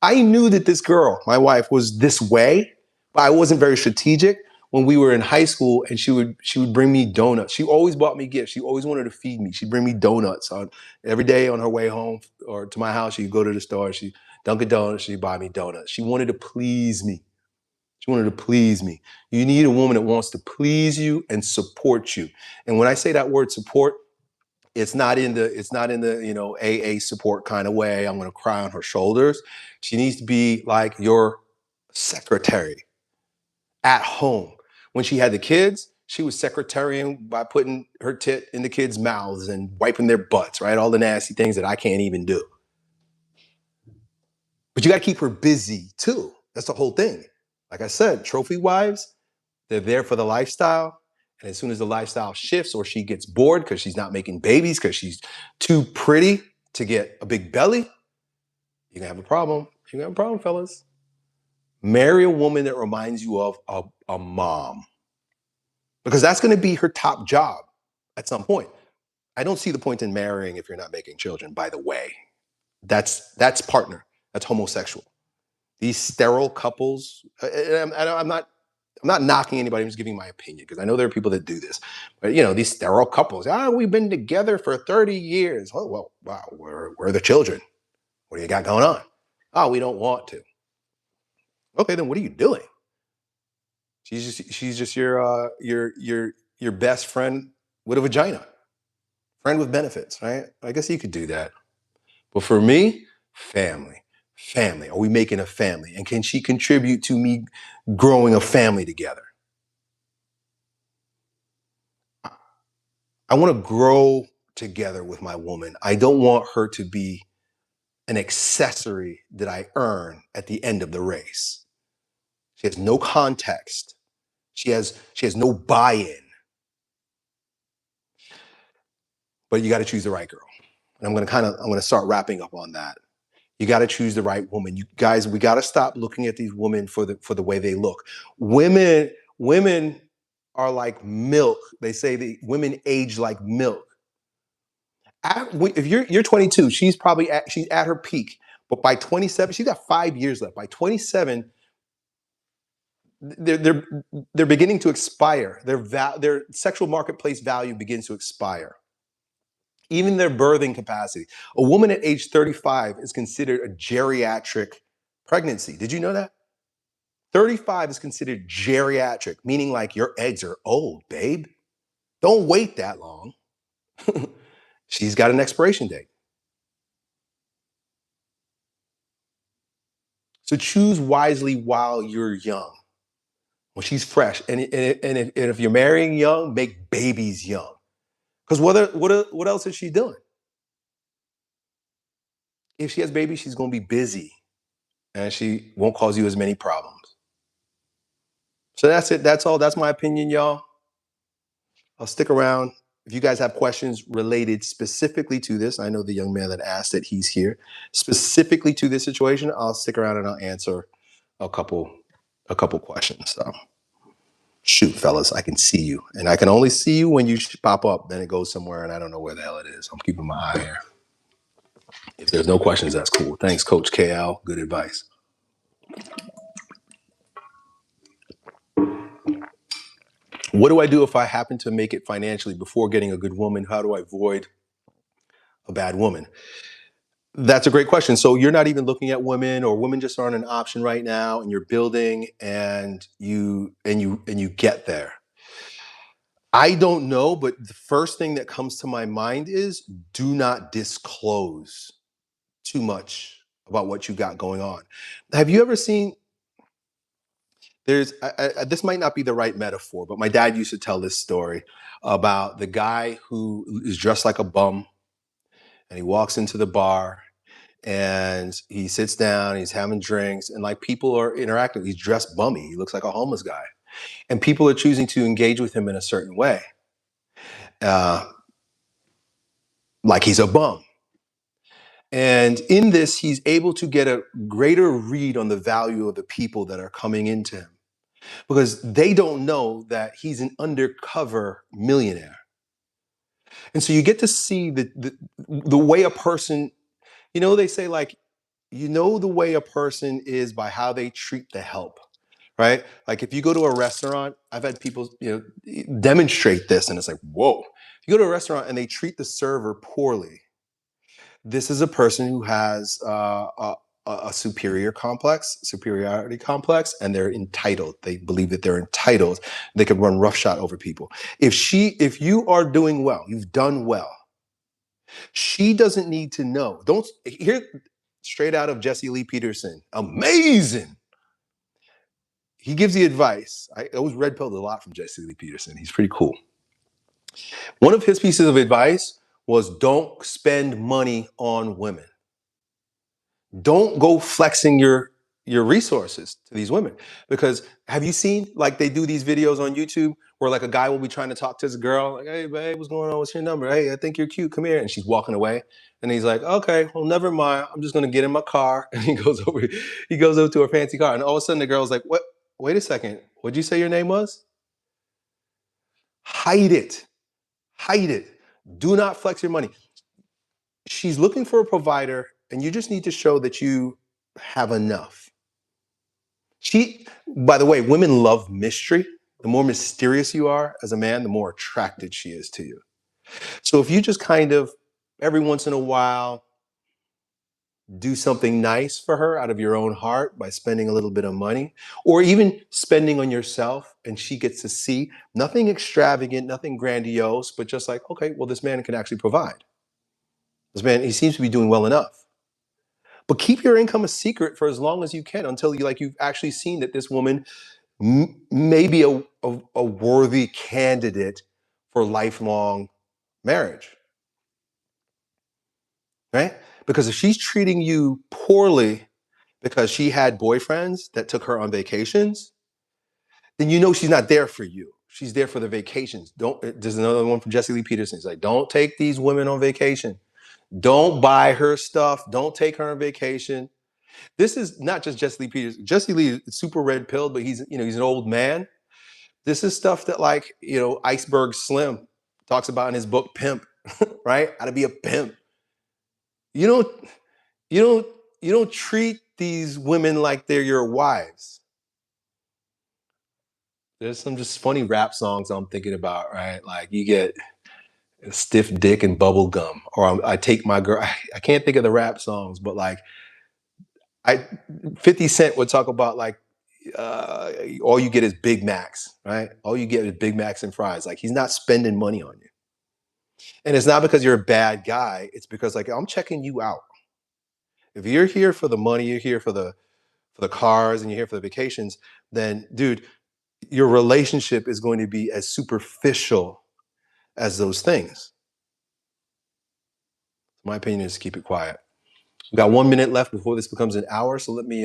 I knew that this girl, my wife, was this way, but I wasn't very strategic. When we were in high school, and she would bring me donuts. She always bought me gifts. She always wanted to feed me. She'd bring me donuts on every day on her way home or to my house. She'd go to the store. She Dunkin' Donuts. She'd buy me donuts. She wanted to please me. She wanted to please me. You need a woman that wants to please you and support you. And when I say that word support, it's not in the AA support kind of way. I'm going to cry on her shoulders. She needs to be like your secretary at home. When she had the kids, she was secretarying by putting her tit in the kids' mouths and wiping their butts, right? All the nasty things that I can't even do. But you got to keep her busy too. That's the whole thing. Like I said, trophy wives, they're there for the lifestyle. And as soon as the lifestyle shifts or she gets bored because she's not making babies, because she's too pretty to get a big belly, you're going to have a problem. You're going to have a problem, fellas. Marry a woman that reminds you of a mom, because that's going to be her top job at some point. I don't see the point in marrying if you're not making children, by the way. That's partner. That's homosexual. These sterile couples, I'm not knocking anybody. I'm just giving my opinion because I know there are people that do this. But these sterile couples, we've been together for 30 years. Oh, well, wow, where are the children? What do you got going on? Oh, we don't want to. Okay, then what are you doing? She's just your best friend with a vagina, friend with benefits, right? I guess you could do that. But for me, family, family. Are we making a family? And can she contribute to me growing a family together? I want to grow together with my woman. I don't want her to be an accessory that I earn at the end of the race. She has no context. She has no buy-in. But you got to choose the right girl. And I'm gonna start wrapping up on that. You got to choose the right woman. You guys, we got to stop looking at these women for the way they look. Women are like milk. They say that women age like milk. If you're 22, she's at her peak. But by 27, she's got 5 years left. By 27, they're they're beginning to expire. Their sexual marketplace value begins to expire. Even their birthing capacity. A woman at age 35 is considered a geriatric pregnancy. Did you know that? 35 is considered geriatric, meaning like your eggs are old, babe. Don't wait that long. She's got an expiration date. So choose wisely while you're young, when she's fresh. And if you're marrying young, make babies young. Because what else is she doing? If she has babies, she's going to be busy and she won't cause you as many problems. So that's it. That's all. That's my opinion, y'all. I'll stick around. If you guys have questions related specifically to this, I know the young man that asked that he's here. Specifically to this situation, I'll stick around and I'll answer a couple questions. So shoot, fellas, I can see you. And I can only see you when you pop up. Then it goes somewhere and I don't know where the hell it is. I'm keeping my eye here. If there's no questions, that's cool. Thanks, Coach KL. Good advice. What do I do if I happen to make it financially before getting a good woman? How do I avoid a bad woman? That's a great question. So you're not even looking at women, or women just aren't an option right now, and you're building and you get there. I don't know, but the first thing that comes to my mind is do not disclose too much about what you got going on. Have you ever seen, this might not be the right metaphor, but my dad used to tell this story about the guy who is dressed like a bum and he walks into the bar and he sits down, he's having drinks, and like people are interacting. He's dressed bummy, he looks like a homeless guy, and people are choosing to engage with him in a certain way, uh, like he's a bum. And in this, he's able to get a greater read on the value of the people that are coming into him because they don't know that he's an undercover millionaire. And so you get to see the way a person, they say like, the way a person is by how they treat the help, right? Like if you go to a restaurant, I've had people, demonstrate this and it's like, whoa. If you go to a restaurant and they treat the server poorly, this is a person who has a superiority complex, and they're entitled. They believe that they're entitled. They can run roughshod over people. If you are doing well, you've done well. She doesn't need to know. Don't hear straight out of Jesse Lee Peterson. Amazing. He gives the advice. I always red pilled a lot from Jesse Lee Peterson. He's pretty cool. One of his pieces of advice was don't spend money on women. Don't go flexing your resources to these women, because have you seen like they do these videos on YouTube where like a guy will be trying to talk to his girl like, hey babe, what's going on, what's your number, hey I think you're cute, come here, and she's walking away and he's like, okay, well never mind, I'm just gonna get in my car, and he goes over to her fancy car, and all of a sudden the girl's like, what, wait a second, what'd you say your name was? Hide it. Hide it. Do not flex your money. She's looking for a provider, and you just need to show that you have enough. By the way, women love mystery. The more mysterious you are as a man, the more attracted she is to you. So if you just kind of every once in a while do something nice for her out of your own heart by spending a little bit of money, or even spending on yourself, and she gets to see nothing extravagant, nothing grandiose, but just like, okay, well, this man can actually provide. This man, he seems to be doing well enough. But keep your income a secret for as long as you can until you've actually seen that this woman may be a worthy candidate for lifelong marriage, right? Because if she's treating you poorly because she had boyfriends that took her on vacations, then she's not there for you. She's there for the vacations. There's another one from Jesse Lee Peterson. It's like, don't take these women on vacation. Don't buy her stuff. Don't take her on vacation. This is not just Jesse Lee Peterson. Jesse Lee is super red pilled, but he's an old man. This is stuff that Iceberg Slim talks about in his book Pimp, right? How to be a pimp. You don't you don't you don't treat these women like they're your wives. There's some just funny rap songs I'm thinking about, right? Like you get stiff dick and bubble gum, or I take my girl. I can't think of the rap songs, but like I 50 Cent would talk about like all you get is Big Macs, right? All you get is Big Macs and fries. Like he's not spending money on you. And it's not because you're a bad guy. It's because like I'm checking you out. If you're here for the money, you're here for the cars, and you're here for the vacations, then dude, your relationship is going to be as superficial as those things. My opinion is to keep it quiet. We got 1 minute left before this becomes an hour, so let me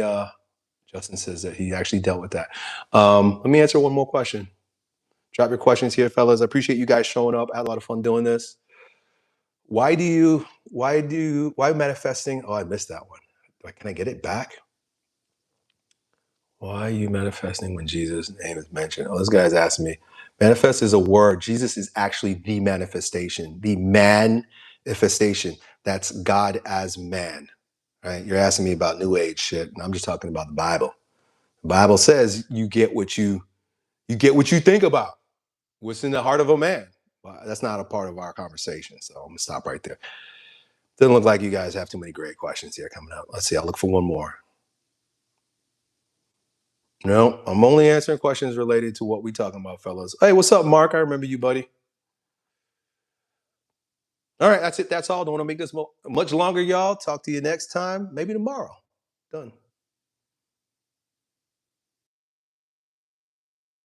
Justin says that he actually dealt with that. Let me answer one more question. Drop your questions here, fellas. I appreciate you guys showing up. I had a lot of fun doing this. Why manifesting? Oh, I missed that one. Can I get it back? Why are you manifesting when Jesus' name is mentioned? Oh, this guy's asking me. Manifest is a word. Jesus is actually the manifestation, the manifestation. That's God as man, right? You're asking me about New Age shit, and I'm just talking about the Bible. The Bible says you get what you think about. What's in the heart of a man? Well, that's not a part of our conversation, so I'm gonna stop right there. Doesn't look like you guys have too many great questions here coming up. Let's see. I'll look for one more. No, I'm only answering questions related to what we talking about, fellas. Hey, what's up, Mark? I remember you, buddy. All right, that's it. That's all. Don't want to make this much longer, y'all. Talk to you next time. Maybe tomorrow. Done.